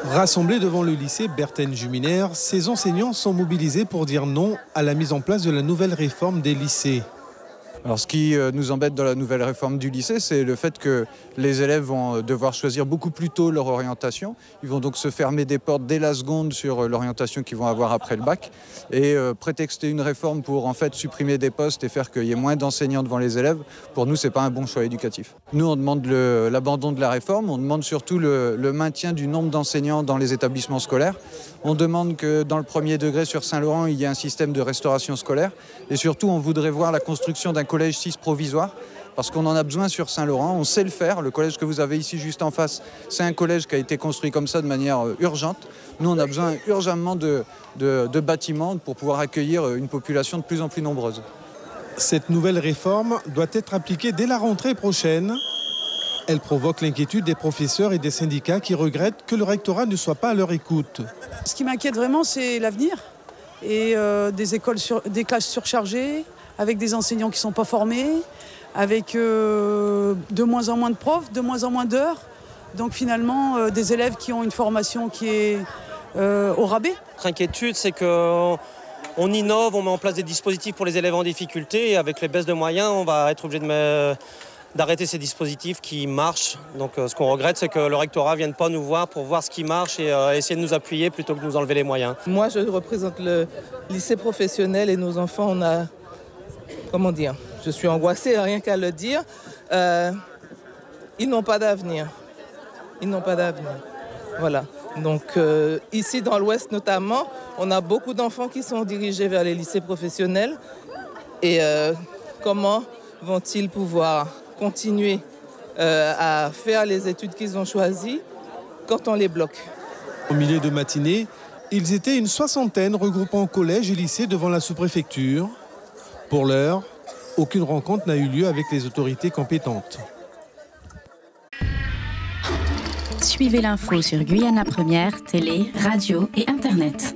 Rassemblés devant le lycée Berthène-Juminaire, ces enseignants sont mobilisés pour dire non à la mise en place de la nouvelle réforme des lycées. Alors, ce qui nous embête dans la nouvelle réforme du lycée, c'est le fait que les élèves vont devoir choisir beaucoup plus tôt leur orientation. Ils vont donc se fermer des portes dès la seconde sur l'orientation qu'ils vont avoir après le bac et prétexter une réforme pour en fait supprimer des postes et faire qu'il y ait moins d'enseignants devant les élèves. Pour nous, c'est pas un bon choix éducatif. Nous, on demande l'abandon de la réforme. On demande surtout le maintien du nombre d'enseignants dans les établissements scolaires. On demande que dans le premier degré sur Saint-Laurent, il y ait un système de restauration scolaire. Et surtout, on voudrait voir la construction d'un collège 6 provisoire, parce qu'on en a besoin sur Saint-Laurent, on sait le faire. Le collège que vous avez ici juste en face, c'est un collège qui a été construit comme ça de manière urgente. Nous, on a besoin urgemment de bâtiments pour pouvoir accueillir une population de plus en plus nombreuse. Cette nouvelle réforme doit être appliquée dès la rentrée prochaine. Elle provoque l'inquiétude des professeurs et des syndicats qui regrettent que le rectorat ne soit pas à leur écoute. Ce qui m'inquiète vraiment, c'est l'avenir et des classes surchargées, avec des enseignants qui ne sont pas formés, avec de moins en moins de profs, de moins en moins d'heures. Donc finalement, des élèves qui ont une formation qui est au rabais. Notre inquiétude, c'est qu'on innove, on met en place des dispositifs pour les élèves en difficulté. Et avec les baisses de moyens, on va être obligé d'arrêter ces dispositifs qui marchent. Donc ce qu'on regrette, c'est que le rectorat ne vienne pas nous voir pour voir ce qui marche et essayer de nous appuyer plutôt que de nous enlever les moyens. Moi, je représente le lycée professionnel et nos enfants, on a... Comment dire ? Je suis angoissée, rien qu'à le dire. Ils n'ont pas d'avenir. Ils n'ont pas d'avenir. Voilà. Donc ici dans l'Ouest notamment, on a beaucoup d'enfants qui sont dirigés vers les lycées professionnels. Et comment vont-ils pouvoir continuer à faire les études qu'ils ont choisies quand on les bloque ? Au milieu de matinée, ils étaient une soixantaine regroupant collèges et lycées devant la sous-préfecture. Pour l'heure, aucune rencontre n'a eu lieu avec les autorités compétentes. Suivez l'info sur Guyana Première, télé, radio et Internet.